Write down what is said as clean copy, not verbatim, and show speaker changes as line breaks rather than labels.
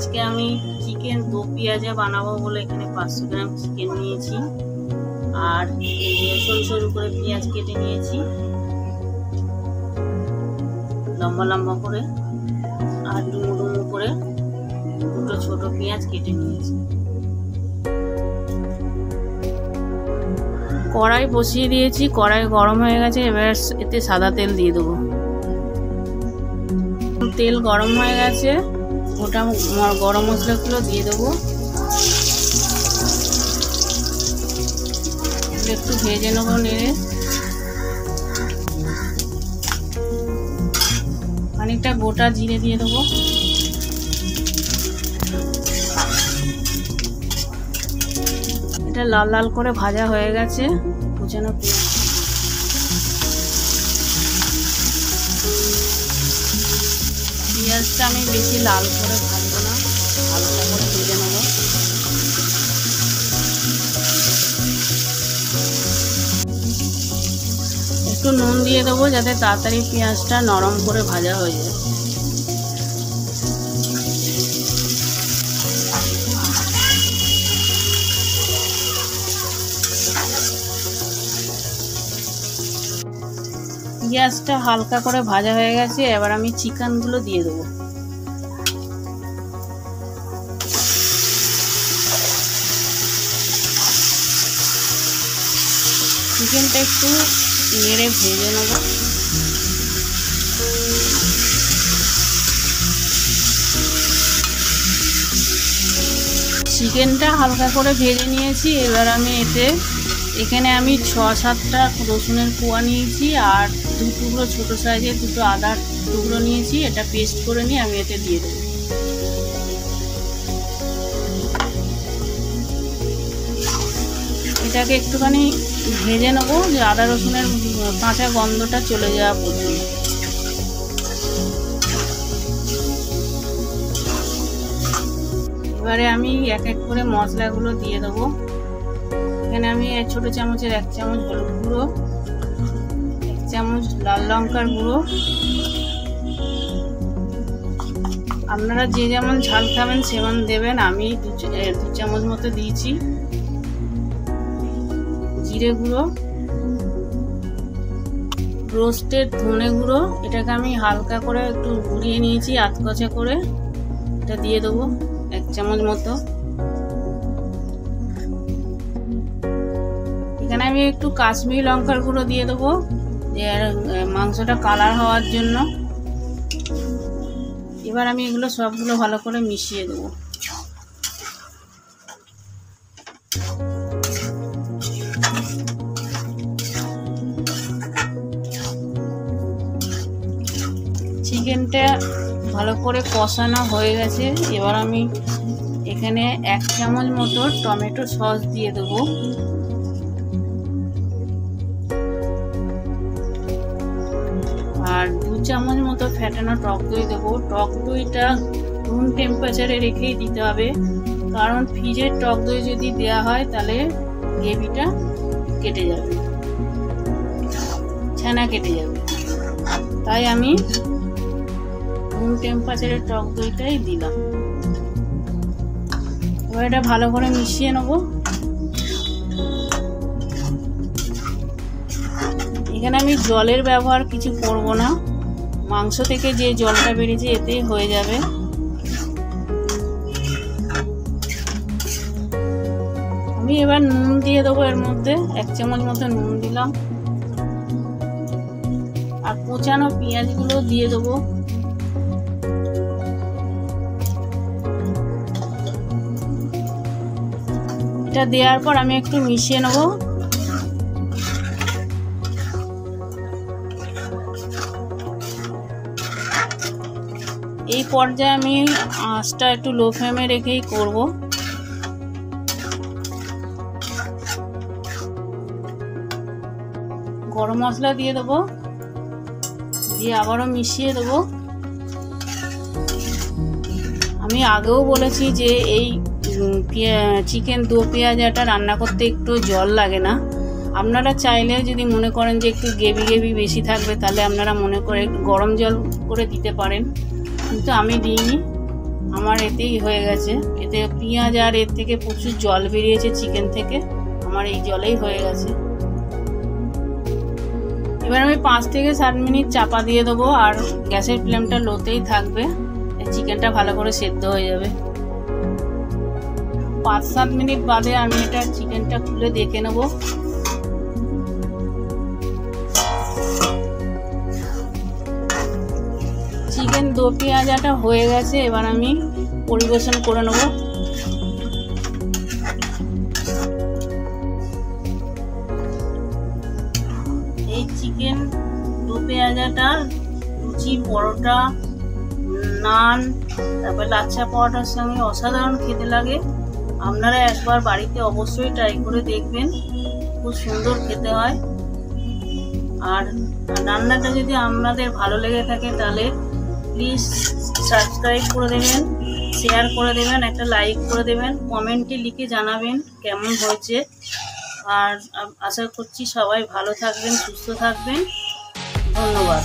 আজকে আমি চিকেন দো পেঁয়াজা বানাবো বলে এখানে 500 গ্রাম চিকেন নিয়েছি আর সরু সরু করে পেঁয়াজ কেটে নিয়েছি লম্বা লম্বা করে আর ডুমো ডুমো করে দুটো ছোট পেঁয়াজ কেটে নিয়েছি। কড়াই বসিয়ে দিয়েছি, কড়াই গরম হয়ে গেছে, এবার এতে সাদা তেল দিয়ে দেবো। তেল গরম হয়ে গেছে, গোটা গরম মশলাগুলো দিয়ে দেবো, একটু ভেজে নেবো নেড়ে। খানিকটা গোটা জিরে দিয়ে দেবো, এটা লাল লাল করে ভাজা হয়ে গেছে। কুচানো পেঁয়াজটা আমি বেশি লাল করে ভাজবো না, হালকা করে ভেজে নেব। একটু নুন দিয়ে দেবো যাতে তাড়াতাড়ি পেঁয়াজটা নরম করে ভাজা হয়ে যায়। পেঁয়াজটা হালকা করে ভাজা হয়ে গেছে, এবার আমি চিকেনগুলো দিয়ে দেবো। চিকেনটা একটু নেড়ে ভেজে নেব। চিকেনটা হালকা করে ভেজে নিয়েছি, এবার আমি এখানে আমি 6-7টা রসুনের কোয়া নিয়েছি আর 2 টুকরো ছোটো সাইজের 2টো আদার টুকরো নিয়েছি, এটা পেস্ট করে নিয়ে আমি এতে দিয়ে দেবো। এটাকে একটুখানি ভেজে নেবো যে আদা রসুনের কাঁচা গন্ধটা চলে যাওয়া পর্যন্ত। এবারে আমি এক এক করে মশলাগুলো দিয়ে দেবো। এখানে আমি ছোট চামচের 1 চামচ হলুদ গুঁড়ো, 1 চামচ লাল লঙ্কার গুঁড়ো, আপনারা যে যেমন ঝাল খাবেন সেমন দেবেন, আমি 2 চামচ মতো দিয়েছি। জিরে গুঁড়ো, রোস্টেড ধনে গুঁড়ো, এটাকে আমি হালকা করে একটু গুঁড়িয়ে নিয়েছি আধকচা করে, এটা দিয়ে দেবো 1 চামচ মতো। এখানে আমি একটু কাশ্মীরি লঙ্কার গুঁড়ো দিয়ে দেবো যে মাংসটা কালার হওয়ার জন্য। এবার আমি এগুলো সবগুলো ভালো করে মিশিয়ে দেবো। চিকেনটা ভালো করে কষানো হয়ে গেছে, এবার আমি এখানে 1 চামচ মতো টমেটো সস দিয়ে দেবো। আর 2 চামচ মতো ফ্যাটানো টক দই দেবো। টক দইটা রুম টেম্পারেচারে রেখেই দিতে হবে, কারণ ফ্রিজের টক দই যদি দেওয়া হয় তাহলে গ্রেভিটা কেটে যাবে, ছানা কেটে যাবে, তাই আমি রুম টেম্পারেচারের টক দইটাই দিলাম। এবার এটা ভালো করে মিশিয়ে নেবো। এখানে আমি জলের ব্যবহার কিছু করব না, মাংস থেকে যে জলটা বেরিয়েছে এতেই হয়ে যাবে। আমি এবার নুন দিয়ে দেবো, এর মধ্যে 1 চামচ মতো নুন দিলাম আর কোচানো পেঁয়াজগুলো দিয়ে দেবো। এটা দেওয়ার পর আমি একটু মিশিয়ে নেবো। এই পর্যায়ে আমি আঁচটা একটু লো ফ্লেমে রেখেই করব। গরম মশলা দিয়ে দেবো, দিয়ে আবারও মিশিয়ে দেবো। আমি আগেও বলেছি যে এই চিকেন দো পেঁয়াজাটা রান্না করতে একটু জল লাগে না। আপনারা চাইলে যদি মনে করেন যে একটু গ্রেভি বেশি থাকবে তাহলে আপনারা মনে করে গরম জল করে দিতে পারেন, কিন্তু আমি দিইনি। আমার এতেই হয়ে গেছে। এতে পেঁয়াজ আর এর থেকে প্রচুর জল বেরিয়েছে চিকেন থেকে, আমার এই জলেই হয়ে গেছে। এবার আমি 5 থেকে 7 মিনিট চাপা দিয়ে দেবো, আর গ্যাসের ফ্লেমটা লোতেই থাকবে, চিকেনটা ভালো করে সেদ্ধ হয়ে যাবে। 5-7 মিনিট বাদে আমি এটা চিকেনটা খুলে দেখে নেব। চিকেন দো পেঁয়াজাটা হয়ে গেছে, এবার আমি পরিবেশন করে নেব। এই চিকেন দো পেঁয়াজাটা লুচি, পরোটা, নান, তারপর লাচ্ছা পরোটার সঙ্গে অসাধারণ খেতে লাগে। আপনারা একবার বাড়িতে অবশ্যই ট্রাই করে দেখবেন, খুব সুন্দর খেতে হয়। আর রান্নাটা যদি আপনাদের ভালো লেগে থাকে তাহলে প্লিজ সাবস্ক্রাইব করে দেবেন, শেয়ার করে দেবেন, একটা লাইক করে দেবেন, কমেন্টে লিখে জানাবেন কেমন হয়েছে। আর আশা করছি সবাই ভালো থাকবেন, সুস্থ থাকবেন। ধন্যবাদ।